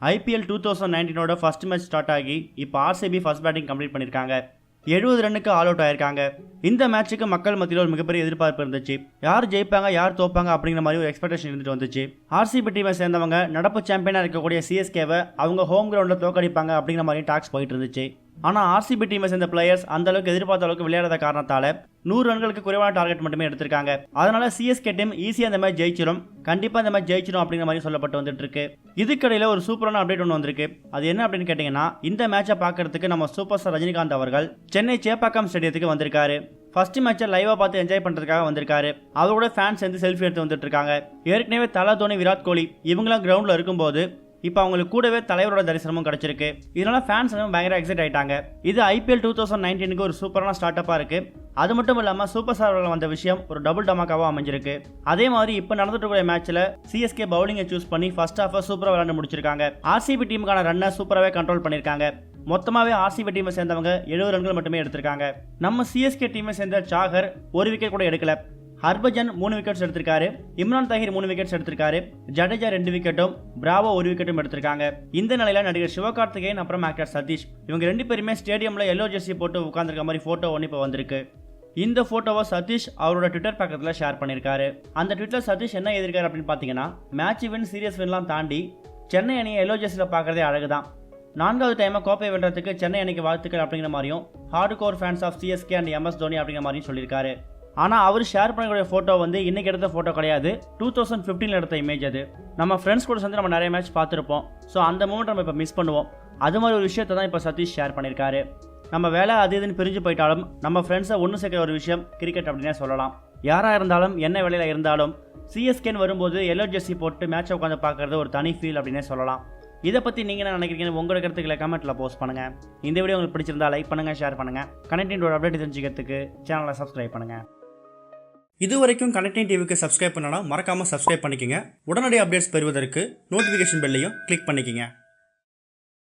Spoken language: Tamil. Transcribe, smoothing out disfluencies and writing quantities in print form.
IPL 2019 ஃபர்ஸ்ட் மேட்ச் ஸ்டார்ட் ஆகி இப்போ RCB ஃபர்ஸ்ட் பேட்டிங் கம்ப்ளீட் பண்ணியிருக்காங்க. 70 ரன்னுக்கு ஆல் அவுட் ஆயிருக்காங்க. இந்த மேட்சுக்கு மக்கள் மத்தியில் ஒரு மிகப்பெரிய எதிர்பார்ப்பு இருந்துச்சு. யார் ஜெயிப்பாங்க யார் தோப்பாங்க அப்படிங்கிற மாதிரி ஒரு எக்ஸ்பெக்டேஷன் இருந்துட்டு வந்துச்சு. RCB டீமை சேர்ந்தவங்க நடப்பு சாம்பியனாக இருக்கக்கூடிய CSKவை அவங்க ஹோம் கிரவுண்டில் தோக்கடிப்பாங்க அப்படிங்கிற மாதிரி டாக்ஸ் போயிட்டு இருந்துச்சு. ஆனால் RCB டீமை சேர்ந்த பிளேயர்ஸ் அந்த அளவுக்கு எதிர்பார்த்த அளவுக்கு விளையாடாத காரணத்தால 100 ரன்களுக்கு குறைவான டார்கெட் மட்டுமே எடுத்திருக்காங்க. அதனால CSK டீம் ஈஸியாக இந்த மேட்ச் ஜெயிச்சிடும், கண்டிப்பாக இந்த மேட்ச் ஜெயிச்சிடும் அப்படிங்கிற மாதிரி சொல்லப்பட்டு வந்துட்டு இருக்கு. இதுக்கடையில் ஒரு சூப்பரான அப்டேட் ஒன்று வந்திருக்கு. அது என்ன அப்படின்னு கேட்டிங்கன்னா, இந்த மேட்சை பார்க்கறதுக்கு நம்ம சூப்பர் ஸ்டார் ரஜினிகாந்த் அவர்கள் சென்னை சேப்பாக்கம் ஸ்டேடியத்துக்கு வந்திருக்காரு. ஃபர்ஸ்ட் மேட்சை லைவா பார்த்து என்ஜாய் பண்றதுக்காக வந்திருக்காரு. அவரோட ஃபேன்ஸ் வந்து செல்ஃபி எடுத்து வந்துட்டு இருக்காங்க. ஏற்கனவே தல, தோனி, விராட் கோலி இவங்களாம் கிரவுண்டில் இருக்கும்போது இப்போ அவங்களுக்கு கூடவே தலைவரோட தரிசனமும் கிடைச்சிருக்கு. இதனால ஃபேன்ஸ் பயங்கர எக்ஸைட் ஆயிட்டாங்க. இது IPL 2019க்கு ஒரு சூப்பரான ஸ்டார்ட் அப்பா இருக்கு. அது மட்டும் இல்லாம சூப்பர் ஸ்டார் அவர்கள் வந்த விஷயம் ஒரு டபுள் டமாக்காவா அமைஞ்சிருக்கு. அதே மாதிரி இப்போ நடந்துட்டு இருக்கிற மேட்ச்ல CSK பவுலிங்கை சூஸ் பண்ணி ஃபர்ஸ்ட் ஹாஃபை சூப்பரா விளையாண்டு முடிச்சிருக்காங்க. RCB டீமுக்கான ரன்னை சூப்பராகவே கண்ட்ரோல் பண்ணிருக்காங்க. மொத்தமாவே RCB டீமை சேர்ந்தவங்க 70 ரன்கள் மட்டுமே எடுத்திருக்காங்க. நம்ம CSK டீமை சேர்ந்த சாகர் ஒரு விக்கெட் கூட எடுக்கல. ஹர்பஜன் 3 விக்கெட்ஸ் எடுத்திருக்காரு. இம்ரான் தாஹிர் 3 விக்கெட்ஸ் எடுத்திருக்காரு. ஜடேஜா 2 விக்கெட்டும் பிராவோ 1 விக்கெட்டும் எடுத்திருக்காங்க. இந்த நிலையில நடிகர் சிவகார்த்திகேயன் அப்புறம் ஆக்டர் சதீஷ் இவங்க 2 பேருமே ஸ்டேடியம்ல எல்லோ ஜெர்சி போட்டு உட்கார்ந்திருக்க மாதிரி போட்டோ ஒன்று இப்போ வந்திருக்கு. இந்த போட்டோவை சதீஷ் அவரோட ட்விட்டர் பக்கத்தில் ஷேர் பண்ணியிருக்காரு. அந்த ட்விட்டர் சதீஷ் என்ன எழுதிருக்காரு அப்படின்னு பார்த்தீங்கன்னா, மேட்ச் வின் சீரியஸ் வின்லாம் தாண்டி சென்னை அணியை எல்லோ ஜெர்சியில் பார்க்கறதே அழகுதான். 4வது டைமை கோப்பை வென்றதுக்கு சென்னை அணிக்கு வாழ்த்துக்கள் அப்படிங்கிற மாதிரியும் hard core fans of CSK and MS Dhoni அப்படிங்கிற மாதிரியும் சொல்லியிருக்காரு. ஆனால் அவர் ஷேர் பண்ணக்கூடிய ஃபோட்டோ வந்து இன்னைக்கு எடுத்த ஃபோட்டோ கிடையாது, 2015 எடுத்த இமேஜ். அது நம்ம ஃப்ரெண்ட்ஸ் கூட சேர்ந்து நம்ம நிறைய மேட்ச் பார்த்துருப்போம். ஸோ அந்த மூமெண்ட் நம்ம இப்போ மிஸ் பண்ணுவோம். அது மாதிரி ஒரு விஷயத்தை தான் இப்போ சதீஷ் ஷேர் பண்ணியிருக்காரு. நம்ம வேலை அது இதுன்னு பிரிஞ்சு போயிட்டாலும் நம்ம ஃப்ரெண்ட்ஸை ஒன்று சேர்க்கிற ஒரு விஷயம் கிரிக்கெட் அப்படின்னே சொல்லலாம். யாராக இருந்தாலும் என்ன வேலையில் இருந்தாலும் CSKன்னு வரும்போது எல்லோ ஜெர்சி போட்டு மேட்சை உட்காந்து பார்க்கறது ஒரு தனி ஃபீல் அப்படின்னே சொல்லலாம். இதை பற்றி நீங்கள் என்ன நினைக்கிறீங்கன்னு உங்களோட கருத்துக்களை கமெண்ட்டில் போஸ்ட் பண்ணுங்கள். இந்த வீடியோ உங்களுக்கு பிடிச்சிருந்தா லைக் பண்ணுங்கள், ஷேர் பண்ணுங்கள். கனெக்டிங்கோட அப்டேட் தெரிஞ்சுக்கிறதுக்கு சேனலை சப்ஸ்கிரைப் பண்ணுங்கள். இது வரைக்கும் கனெக்டிங் டிவிக்கு சப்ஸ்கிரைப் பண்ணனா மறக்காமல் சப்ஸ்கிரைப் பண்ணிக்கங்க. உடனடி அப்டேட்ஸ் பெறுவதற்கு நோட்டிஃபிகேஷன் பெல்லையும் கிளிக் பண்ணிக்கங்க.